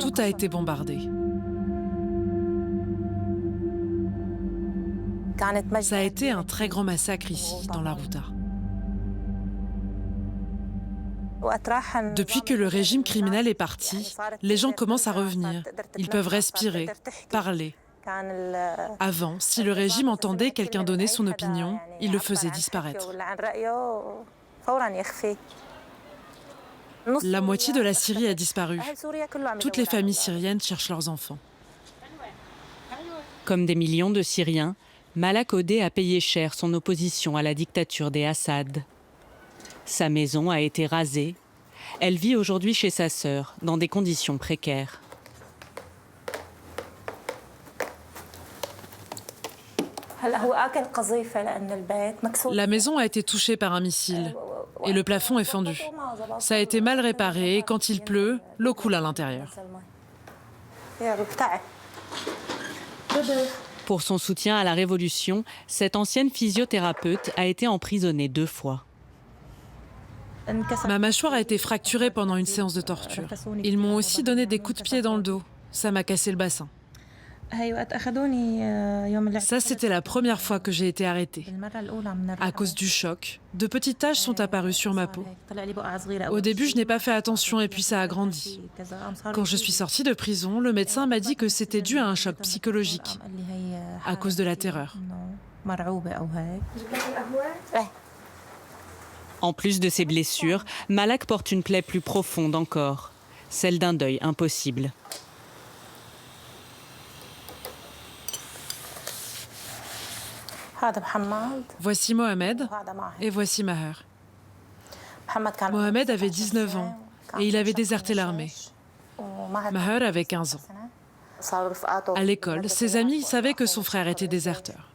Tout a été bombardé. Ça a été un très grand massacre ici, dans la Ghouta. Depuis que le régime criminel est parti, les gens commencent à revenir. Ils peuvent respirer, parler. Avant, si le régime entendait quelqu'un donner son opinion, il le faisait disparaître. La moitié de la Syrie a disparu. Toutes les familles syriennes cherchent leurs enfants. Comme des millions de Syriens, Malak Odeh a payé cher son opposition à la dictature des Assad. Sa maison a été rasée. Elle vit aujourd'hui chez sa sœur, dans des conditions précaires. La maison a été touchée par un missile et le plafond est fendu. Ça a été mal réparé et quand il pleut, l'eau coule à l'intérieur. Pour son soutien à la révolution, cette ancienne physiothérapeute a été emprisonnée 2 fois. Ma mâchoire a été fracturée pendant une séance de torture. Ils m'ont aussi donné des coups de pied dans le dos. Ça m'a cassé le bassin. Ça, c'était la première fois que j'ai été arrêtée. À cause du choc, de petites taches sont apparues sur ma peau. Au début, je n'ai pas fait attention et puis ça a grandi. Quand je suis sortie de prison, le médecin m'a dit que c'était dû à un choc psychologique, à cause de la terreur. En plus de ses blessures, Malak porte une plaie plus profonde encore, celle d'un deuil impossible. Voici Mohamed et voici Maher. Mohamed avait 19 ans et il avait déserté l'armée. Maher avait 15 ans. À l'école, ses amis savaient que son frère était déserteur.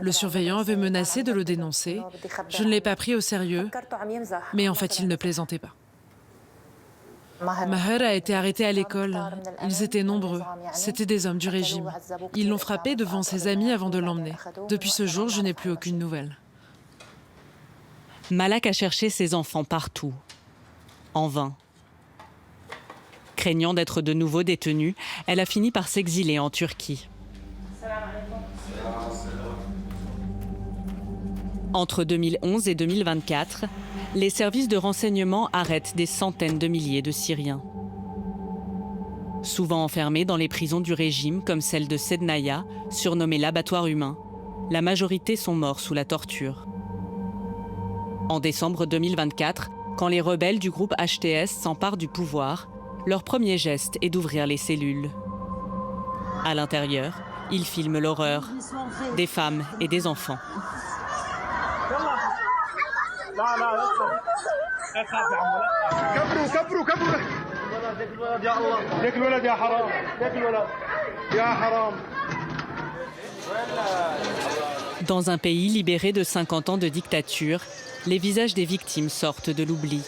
Le surveillant avait menacé de le dénoncer. Je ne l'ai pas pris au sérieux, mais en fait, il ne plaisantait pas. Maher a été arrêté à l'école. Ils étaient nombreux. C'étaient des hommes du régime. Ils l'ont frappé devant ses amis avant de l'emmener. Depuis ce jour, je n'ai plus aucune nouvelle. Malak a cherché ses enfants partout, en vain. Craignant d'être de nouveau détenue, elle a fini par s'exiler en Turquie. Entre 2011 et 2024, les services de renseignement arrêtent des centaines de milliers de Syriens. Souvent enfermés dans les prisons du régime, comme celle de Sednaya, surnommée l'abattoir humain, la majorité sont morts sous la torture. En décembre 2024, quand les rebelles du groupe HTS s'emparent du pouvoir, leur premier geste est d'ouvrir les cellules. À l'intérieur, ils filment l'horreur, des femmes et des enfants. Dans un pays libéré de 50 ans de dictature, les visages des victimes sortent de l'oubli.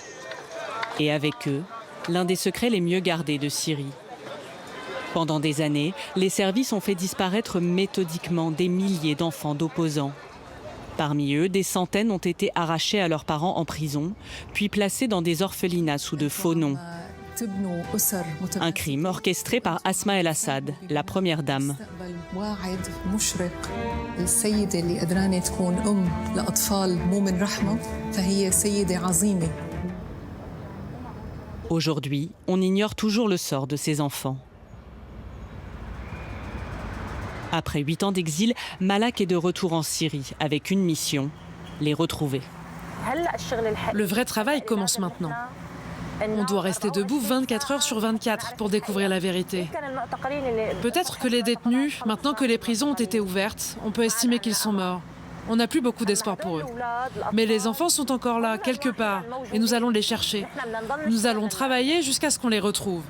Et avec eux, l'un des secrets les mieux gardés de Syrie. Pendant des années, les services ont fait disparaître méthodiquement des milliers d'enfants d'opposants. Parmi eux, des centaines ont été arrachés à leurs parents en prison, puis placés dans des orphelinats sous de faux noms. Un crime orchestré par Asma El Assad, la première dame. Aujourd'hui, on ignore toujours le sort de ces enfants. Après 8 ans d'exil, Malak est de retour en Syrie avec une mission, les retrouver. Le vrai travail commence maintenant. On doit rester debout 24 heures sur 24 pour découvrir la vérité. Peut-être que les détenus, maintenant que les prisons ont été ouvertes, on peut estimer qu'ils sont morts. On n'a plus beaucoup d'espoir pour eux. Mais les enfants sont encore là, quelque part, et nous allons les chercher. Nous allons travailler jusqu'à ce qu'on les retrouve.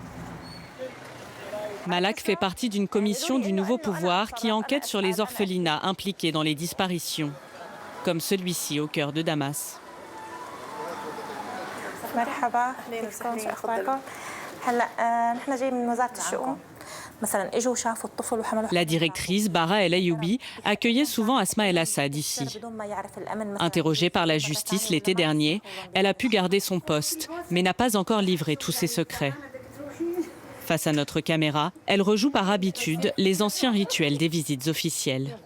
Malak fait partie d'une commission du nouveau pouvoir qui enquête sur les orphelinats impliqués dans les disparitions, comme celui-ci au cœur de Damas. La directrice, Bara El Ayoubi, accueillait souvent Asma El Assad ici. Interrogée par la justice l'été dernier, elle a pu garder son poste, mais n'a pas encore livré tous ses secrets. Face à notre caméra, elle rejoue par habitude les anciens rituels des visites officielles.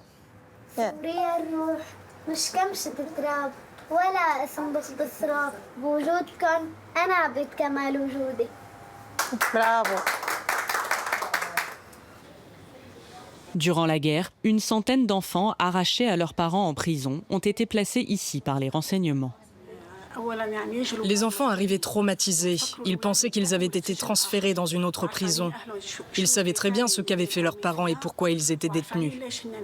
Durant la guerre, une centaine d'enfants arrachés à leurs parents en prison ont été placés ici par les renseignements. Les enfants arrivaient traumatisés. Ils pensaient qu'ils avaient été transférés dans une autre prison. Ils savaient très bien ce qu'avaient fait leurs parents et pourquoi ils étaient détenus.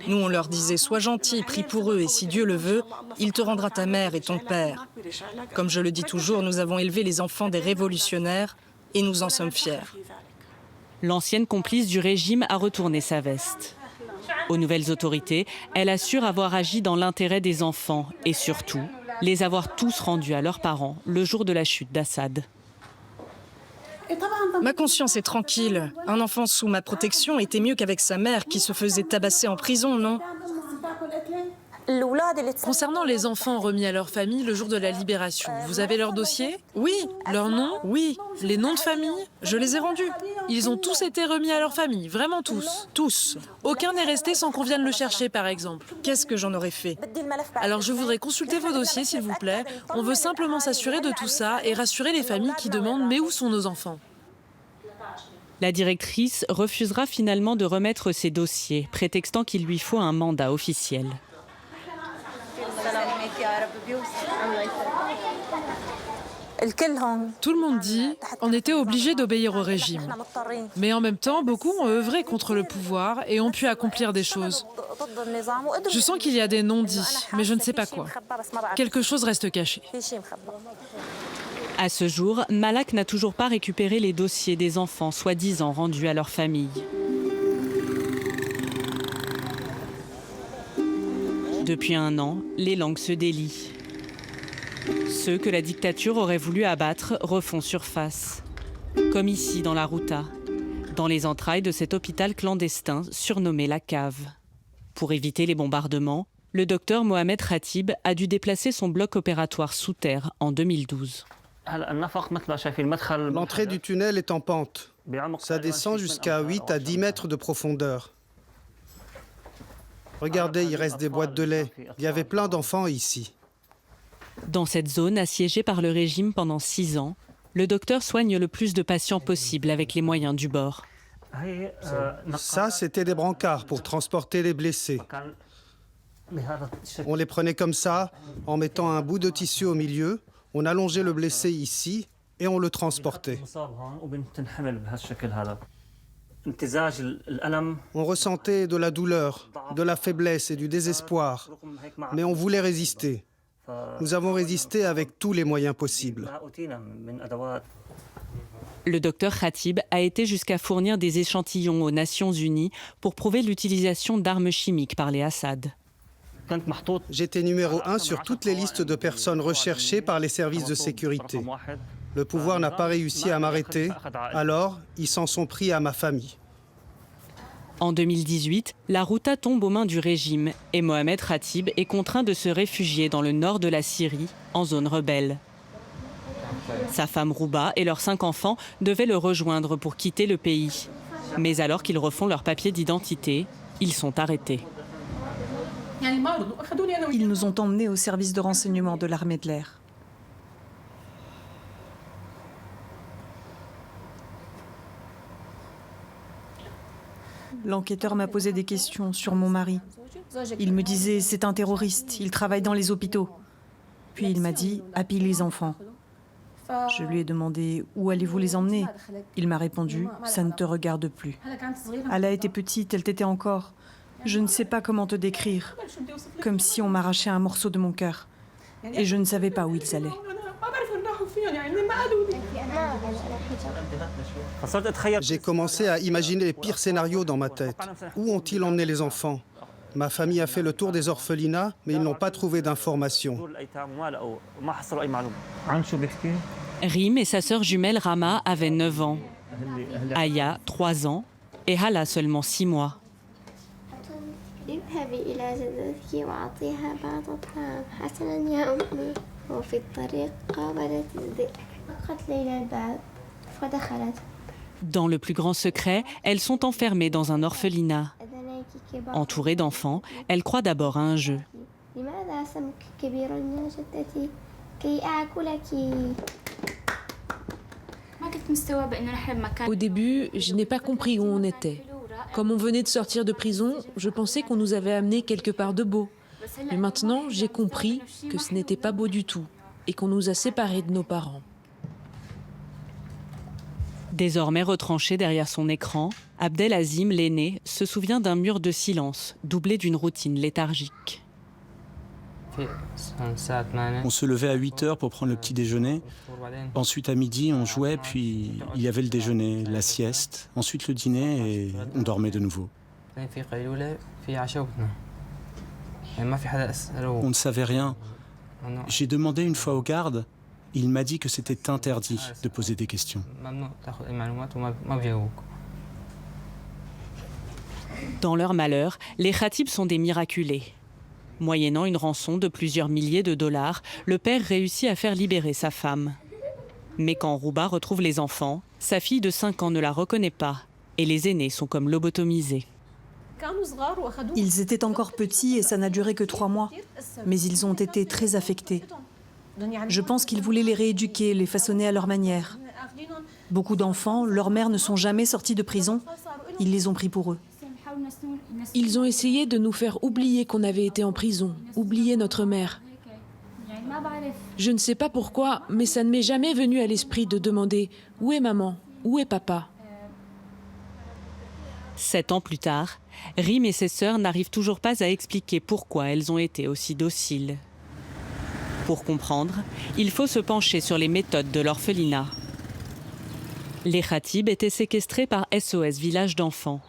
Nous, on leur disait « Sois gentil, prie pour eux et si Dieu le veut, il te rendra ta mère et ton père. » Comme je le dis toujours, nous avons élevé les enfants des révolutionnaires et nous en sommes fiers. L'ancienne complice du régime a retourné sa veste. Aux nouvelles autorités, elle assure avoir agi dans l'intérêt des enfants et surtout, les avoir tous rendus à leurs parents le jour de la chute d'Assad. Ma conscience est tranquille. Un enfant sous ma protection était mieux qu'avec sa mère qui se faisait tabasser en prison, non ? Concernant les enfants remis à leur famille le jour de la libération, vous avez leur dossier? Oui. Leur nom? Oui. Les noms de famille? Je les ai rendus. Ils ont tous été remis à leur famille, vraiment tous? Tous. Aucun n'est resté sans qu'on vienne le chercher, par exemple. Qu'est-ce que j'en aurais fait? Alors je voudrais consulter vos dossiers, s'il vous plaît. On veut simplement s'assurer de tout ça et rassurer les familles qui demandent « Mais où sont nos enfants ?» La directrice refusera finalement de remettre ses dossiers, prétextant qu'il lui faut un mandat officiel. Tout le monde dit on était obligé d'obéir au régime. Mais en même temps, beaucoup ont œuvré contre le pouvoir et ont pu accomplir des choses. Je sens qu'il y a des non-dits, mais je ne sais pas quoi. Quelque chose reste caché. À ce jour, Malak n'a toujours pas récupéré les dossiers des enfants soi-disant rendus à leur famille. Depuis un an, les langues se délient. Ceux que la dictature aurait voulu abattre refont surface. Comme ici, dans la Routa, dans les entrailles de cet hôpital clandestin surnommé la Cave. Pour éviter les bombardements, le docteur Mohamed Khatib a dû déplacer son bloc opératoire sous terre en 2012. L'entrée du tunnel est en pente. Ça descend jusqu'à 8 à 10 mètres de profondeur. Regardez, il reste des boîtes de lait. Il y avait plein d'enfants ici. Dans cette zone assiégée par le régime pendant 6 ans, le docteur soigne le plus de patients possible avec les moyens du bord. Ça, c'était des brancards pour transporter les blessés. On les prenait comme ça, en mettant un bout de tissu au milieu. On allongeait le blessé ici et on le transportait. On ressentait de la douleur, de la faiblesse et du désespoir, mais on voulait résister. Nous avons résisté avec tous les moyens possibles. Le docteur Khatib a été jusqu'à fournir des échantillons aux Nations Unies pour prouver l'utilisation d'armes chimiques par les Assad. J'étais numéro 1 sur toutes les listes de personnes recherchées par les services de sécurité. Le pouvoir n'a pas réussi à m'arrêter, alors ils s'en sont pris à ma famille. En 2018, la Routa tombe aux mains du régime et Mohamed Khatib est contraint de se réfugier dans le nord de la Syrie, en zone rebelle. Sa femme Rouba et leurs 5 enfants devaient le rejoindre pour quitter le pays. Mais alors qu'ils refont leurs papiers d'identité, ils sont arrêtés. Ils nous ont emmenés au service de renseignement de l'armée de l'air. L'enquêteur m'a posé des questions sur mon mari. Il me disait « c'est un terroriste, il travaille dans les hôpitaux ». Puis il m'a dit « habille les enfants ». Je lui ai demandé « où allez-vous les emmener ?» Il m'a répondu « ça ne te regarde plus ». Elle a été petite, elle t'était encore. Je ne sais pas comment te décrire, comme si on m'arrachait un morceau de mon cœur. Et je ne savais pas où ils allaient. J'ai commencé à imaginer les pires scénarios dans ma tête. Où ont-ils emmené les enfants? Ma famille a fait le tour des orphelinats, mais ils n'ont pas trouvé d'informations. Rim et sa sœur jumelle Rama avaient 9 ans. Aya, 3 ans. Et Hala, seulement 6 mois. Dans le plus grand secret, elles sont enfermées dans un orphelinat. Entourées d'enfants, elles croient d'abord à un jeu. Au début, je n'ai pas compris où on était. Comme on venait de sortir de prison, je pensais qu'on nous avait amenés quelque part de beau. Mais maintenant, j'ai compris que ce n'était pas beau du tout et qu'on nous a séparés de nos parents. Désormais retranché derrière son écran, Abdelazim, l'aîné, se souvient d'un mur de silence, doublé d'une routine léthargique. On se levait à 8 heures pour prendre le petit déjeuner. Ensuite, à midi, on jouait, puis il y avait le déjeuner, la sieste, ensuite le dîner et on dormait de nouveau. On ne savait rien. J'ai demandé une fois au garde. Il m'a dit que c'était interdit de poser des questions. Dans leur malheur, les khatibs sont des miraculés. Moyennant une rançon de plusieurs milliers de dollars, le père réussit à faire libérer sa femme. Mais quand Rouba retrouve les enfants, sa fille de 5 ans ne la reconnaît pas et les aînés sont comme lobotomisés. Ils étaient encore petits et ça n'a duré que 3 mois. Mais ils ont été très affectés. Je pense qu'ils voulaient les rééduquer, les façonner à leur manière. Beaucoup d'enfants, leurs mères ne sont jamais sorties de prison. Ils les ont pris pour eux. Ils ont essayé de nous faire oublier qu'on avait été en prison, oublier notre mère. Je ne sais pas pourquoi, mais ça ne m'est jamais venu à l'esprit de demander « Où est maman ? Où est papa ?» 7 ans plus tard, Rim et ses sœurs n'arrivent toujours pas à expliquer pourquoi elles ont été aussi dociles. Pour comprendre, il faut se pencher sur les méthodes de l'orphelinat. Les khatibs étaient séquestrés par SOS Village d'enfants,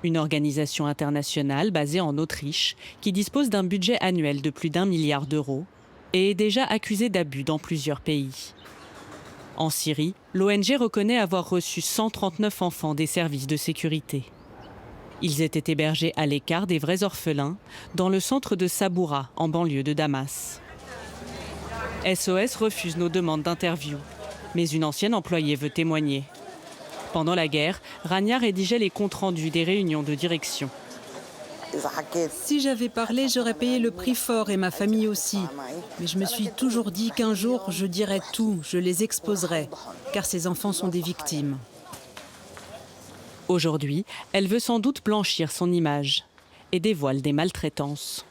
une organisation internationale basée en Autriche qui dispose d'un budget annuel de plus d'1 milliard d'euros et est déjà accusée d'abus dans plusieurs pays. En Syrie, l'ONG reconnaît avoir reçu 139 enfants des services de sécurité. Ils étaient hébergés à l'écart des vrais orphelins dans le centre de Saboura, en banlieue de Damas. SOS refuse nos demandes d'interview, mais une ancienne employée veut témoigner. Pendant la guerre, Rania rédigeait les comptes rendus des réunions de direction. Si j'avais parlé, j'aurais payé le prix fort et ma famille aussi. Mais je me suis toujours dit qu'un jour, je dirais tout, je les exposerai, car ces enfants sont des victimes. Aujourd'hui, elle veut sans doute blanchir son image et dévoile des maltraitances.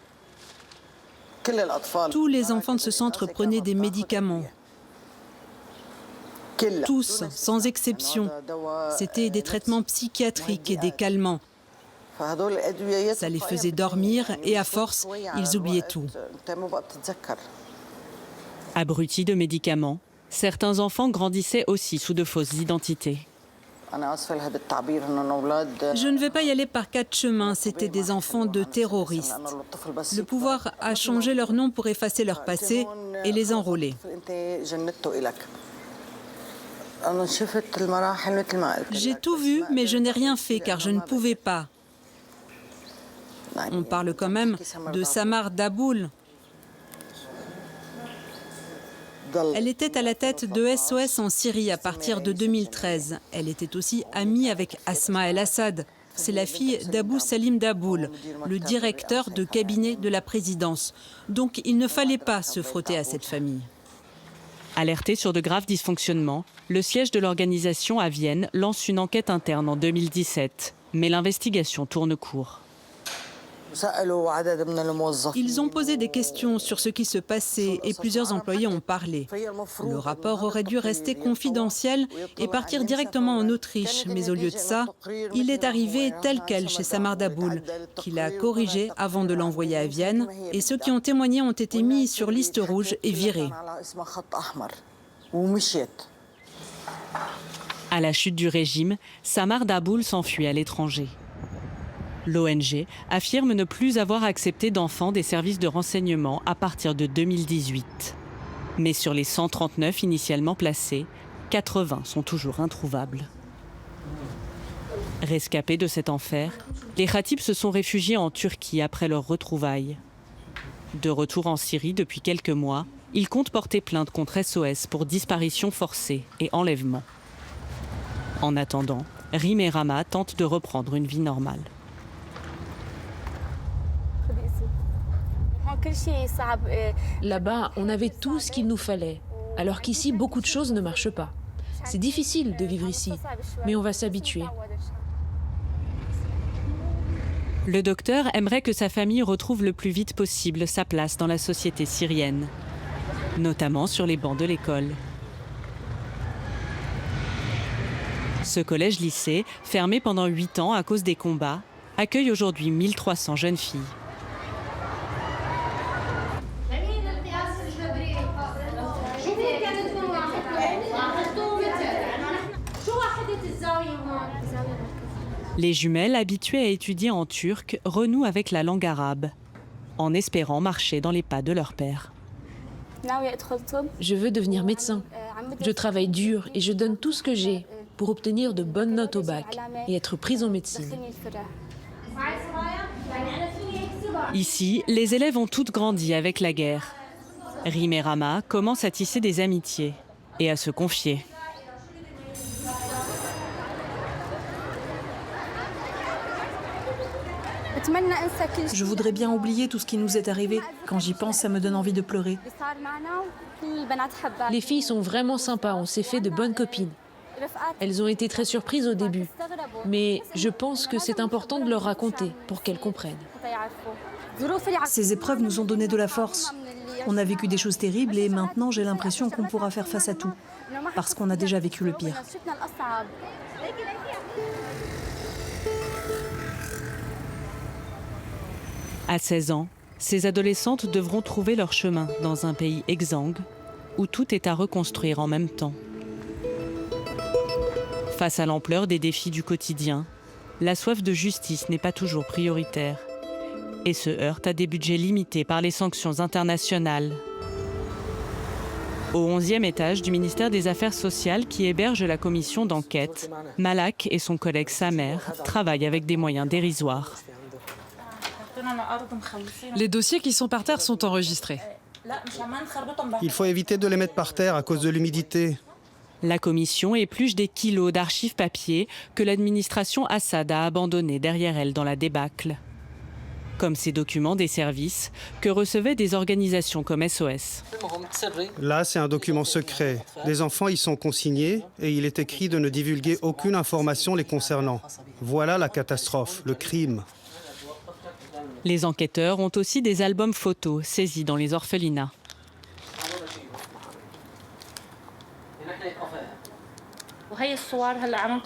Tous les enfants de ce centre prenaient des médicaments. Tous, sans exception. C'était des traitements psychiatriques et des calmants. Ça les faisait dormir et à force, ils oubliaient tout. Abrutis de médicaments, certains enfants grandissaient aussi sous de fausses identités. Je ne vais pas y aller par 4 chemins, c'était des enfants de terroristes. Le pouvoir a changé leur nom pour effacer leur passé et les enrôler. J'ai tout vu, mais je n'ai rien fait car je ne pouvais pas. On parle quand même de Samar Daboul. Elle était à la tête de SOS en Syrie à partir de 2013. Elle était aussi amie avec Asma El-Assad. C'est la fille d'Abou Salim Daboul, le directeur de cabinet de la présidence. Donc il ne fallait pas se frotter à cette famille. Alerté sur de graves dysfonctionnements, le siège de l'organisation à Vienne lance une enquête interne en 2017. Mais l'investigation tourne court. Ils ont posé des questions sur ce qui se passait et plusieurs employés ont parlé. Le rapport aurait dû rester confidentiel et partir directement en Autriche. Mais au lieu de ça, il est arrivé tel quel chez Samar Daboul, qu'il a corrigé avant de l'envoyer à Vienne. Et ceux qui ont témoigné ont été mis sur liste rouge et virés. À la chute du régime, Samar Daboul s'enfuit à l'étranger. L'ONG affirme ne plus avoir accepté d'enfants des services de renseignement à partir de 2018. Mais sur les 139 initialement placés, 80 sont toujours introuvables. Rescapés de cet enfer, les khatibs se sont réfugiés en Turquie après leur retrouvailles. De retour en Syrie depuis quelques mois, ils comptent porter plainte contre SOS pour disparition forcée et enlèvement. En attendant, Rim et Rama tentent de reprendre une vie normale. Là-bas, on avait tout ce qu'il nous fallait, alors qu'ici, beaucoup de choses ne marchent pas. C'est difficile de vivre ici, mais on va s'habituer. Le docteur aimerait que sa famille retrouve le plus vite possible sa place dans la société syrienne, notamment sur les bancs de l'école. Ce collège-lycée, fermé pendant 8 ans à cause des combats, accueille aujourd'hui 1300 jeunes filles. Les jumelles, habituées à étudier en turc, renouent avec la langue arabe, en espérant marcher dans les pas de leur père. Je veux devenir médecin. Je travaille dur et je donne tout ce que j'ai pour obtenir de bonnes notes au bac et être prise en médecine. Ici, les élèves ont toutes grandi avec la guerre. Rim et Rama commencent à tisser des amitiés et à se confier. Je voudrais bien oublier tout ce qui nous est arrivé. Quand j'y pense, ça me donne envie de pleurer. Les filles sont vraiment sympas, on s'est fait de bonnes copines. Elles ont été très surprises au début, mais je pense que c'est important de leur raconter pour qu'elles comprennent. Ces épreuves nous ont donné de la force. On a vécu des choses terribles et maintenant j'ai l'impression qu'on pourra faire face à tout, parce qu'on a déjà vécu le pire. À 16 ans, ces adolescentes devront trouver leur chemin dans un pays exsangue où tout est à reconstruire en même temps. Face à l'ampleur des défis du quotidien, la soif de justice n'est pas toujours prioritaire et se heurte à des budgets limités par les sanctions internationales. Au 11e étage du ministère des Affaires sociales qui héberge la commission d'enquête, Malak et son collègue Samer travaillent avec des moyens dérisoires. Les dossiers qui sont par terre sont enregistrés. Il faut éviter de les mettre par terre à cause de l'humidité. La commission épluche des kilos d'archives papier que l'administration Assad a abandonnés derrière elle dans la débâcle. Comme ces documents des services que recevaient des organisations comme SOS. Là, c'est un document secret. Les enfants y sont consignés et il est écrit de ne divulguer aucune information les concernant. Voilà la catastrophe, le crime. Les enquêteurs ont aussi des albums photos saisis dans les orphelinats.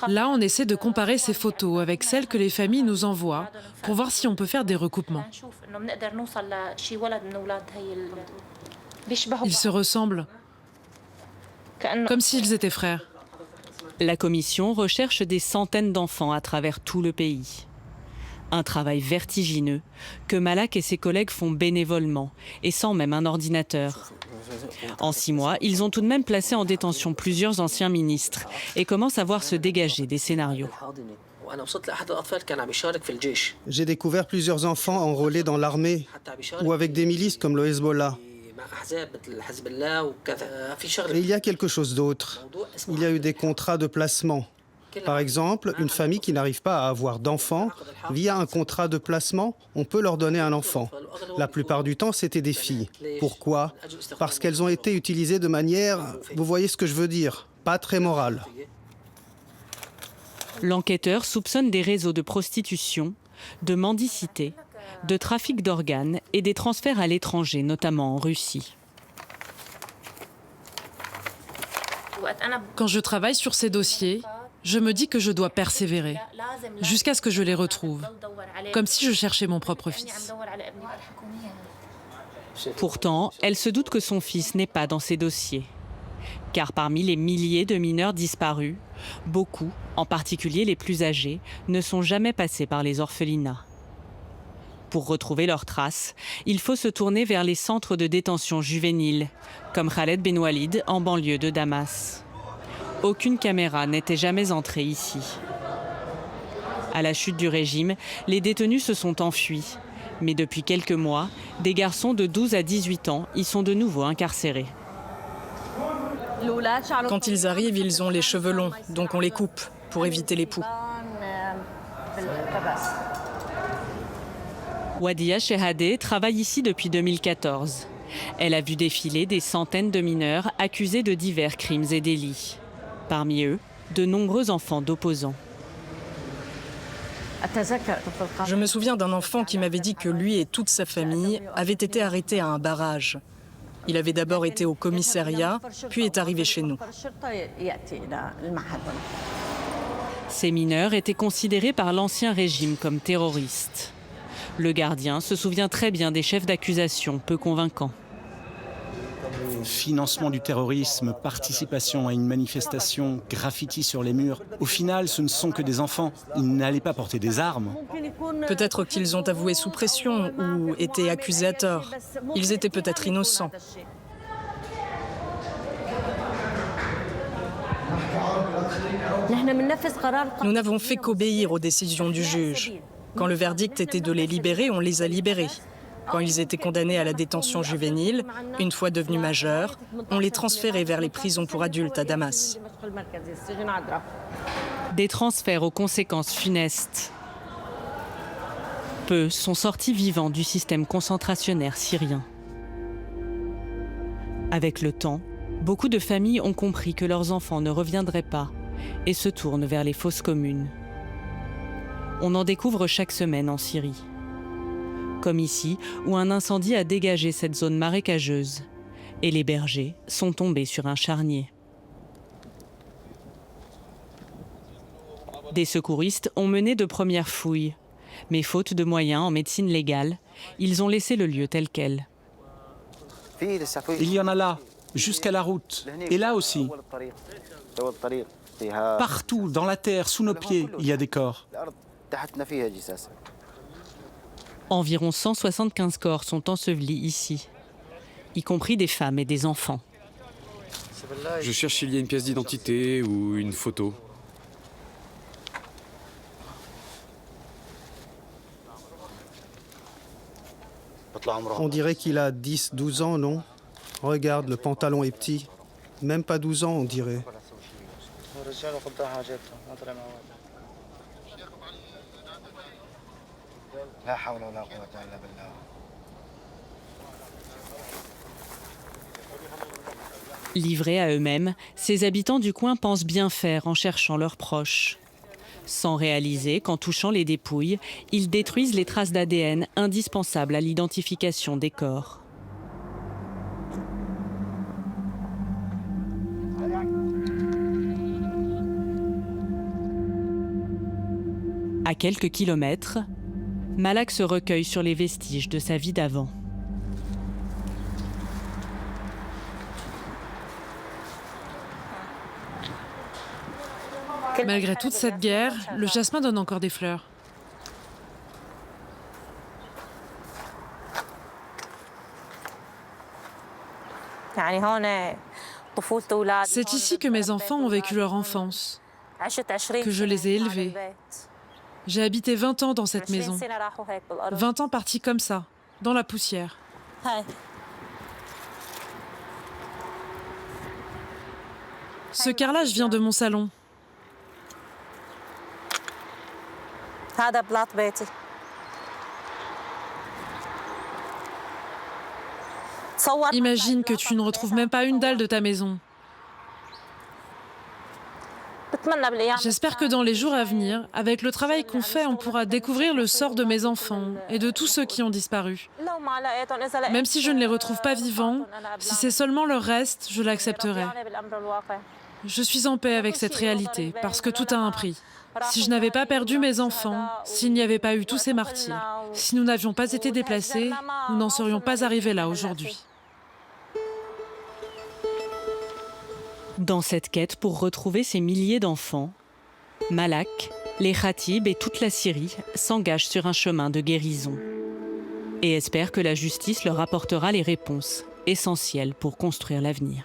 Là, on essaie de comparer ces photos avec celles que les familles nous envoient pour voir si on peut faire des recoupements. Ils se ressemblent, comme s'ils étaient frères. La commission recherche des centaines d'enfants à travers tout le pays. Un travail vertigineux que Malak et ses collègues font bénévolement et sans même un ordinateur. En 6 mois, ils ont tout de même placé en détention plusieurs anciens ministres et commencent à voir se dégager des scénarios. J'ai découvert plusieurs enfants enrôlés dans l'armée ou avec des milices comme le Hezbollah. Et il y a quelque chose d'autre. Il y a eu des contrats de placement. Par exemple, une famille qui n'arrive pas à avoir d'enfants, via un contrat de placement, on peut leur donner un enfant. La plupart du temps, c'était des filles. Pourquoi? Parce qu'elles ont été utilisées de manière, vous voyez ce que je veux dire, pas très morale. L'enquêteur soupçonne des réseaux de prostitution, de mendicité, de trafic d'organes et des transferts à l'étranger, notamment en Russie. Quand je travaille sur ces dossiers, je me dis que je dois persévérer, jusqu'à ce que je les retrouve, comme si je cherchais mon propre fils. Pourtant, elle se doute que son fils n'est pas dans ces dossiers. Car parmi les milliers de mineurs disparus, beaucoup, en particulier les plus âgés, ne sont jamais passés par les orphelinats. Pour retrouver leurs traces, il faut se tourner vers les centres de détention juvénile, comme Khaled Ben Walid en banlieue de Damas. Aucune caméra n'était jamais entrée ici. À la chute du régime, les détenus se sont enfuis. Mais depuis quelques mois, des garçons de 12 à 18 ans y sont de nouveau incarcérés. Quand ils arrivent, ils ont les cheveux longs, donc on les coupe pour éviter les poux. Wadia Shehadeh travaille ici depuis 2014. Elle a vu défiler des centaines de mineurs accusés de divers crimes et délits. Parmi eux, de nombreux enfants d'opposants. Je me souviens d'un enfant qui m'avait dit que lui et toute sa famille avaient été arrêtés à un barrage. Il avait d'abord été au commissariat, puis est arrivé chez nous. Ces mineurs étaient considérés par l'ancien régime comme terroristes. Le gardien se souvient très bien des chefs d'accusation peu convaincants. Financement du terrorisme, participation à une manifestation, graffiti sur les murs. Au final, ce ne sont que des enfants. Ils n'allaient pas porter des armes. Peut-être qu'ils ont avoué sous pression ou été accusés à tort. Ils étaient peut-être innocents. Nous n'avons fait qu'obéir aux décisions du juge. Quand le verdict était de les libérer, on les a libérés. Quand ils étaient condamnés à la détention juvénile, une fois devenus majeurs, on les transférait vers les prisons pour adultes à Damas. Des transferts aux conséquences funestes. Peu sont sortis vivants du système concentrationnaire syrien. Avec le temps, beaucoup de familles ont compris que leurs enfants ne reviendraient pas et se tournent vers les fosses communes. On en découvre chaque semaine en Syrie. Comme ici, où un incendie a dégagé cette zone marécageuse. Et les bergers sont tombés sur un charnier. Des secouristes ont mené de premières fouilles. Mais faute de moyens en médecine légale, ils ont laissé le lieu tel quel. Il y en a là, jusqu'à la route. Et là aussi. Partout, dans la terre, sous nos pieds, il y a des corps. Environ 175 corps sont ensevelis ici, y compris des femmes et des enfants. Je cherche s'il y a une pièce d'identité ou une photo. On dirait qu'il a 10-12 ans, non? Regarde, le pantalon est petit. Même pas 12 ans, on dirait. Livrés à eux-mêmes, ces habitants du coin pensent bien faire en cherchant leurs proches. Sans réaliser qu'en touchant les dépouilles, ils détruisent les traces d'ADN indispensables à l'identification des corps. À quelques kilomètres, Malak se recueille sur les vestiges de sa vie d'avant. Malgré toute cette guerre, le jasmin donne encore des fleurs. C'est ici que mes enfants ont vécu leur enfance, que je les ai élevés. J'ai habité 20 ans dans cette maison. 20 ans partis comme ça, dans la poussière. Ce carrelage vient de mon salon. Imagine que tu ne retrouves même pas une dalle de ta maison. J'espère que dans les jours à venir, avec le travail qu'on fait, on pourra découvrir le sort de mes enfants et de tous ceux qui ont disparu. Même si je ne les retrouve pas vivants, si c'est seulement leur reste, je l'accepterai. Je suis en paix avec cette réalité, parce que tout a un prix. Si je n'avais pas perdu mes enfants, s'il n'y avait pas eu tous ces martyrs, si nous n'avions pas été déplacés, nous n'en serions pas arrivés là aujourd'hui. Dans cette quête pour retrouver ces milliers d'enfants, Malak, les Khatib et toute la Syrie s'engagent sur un chemin de guérison et espèrent que la justice leur apportera les réponses essentielles pour construire l'avenir.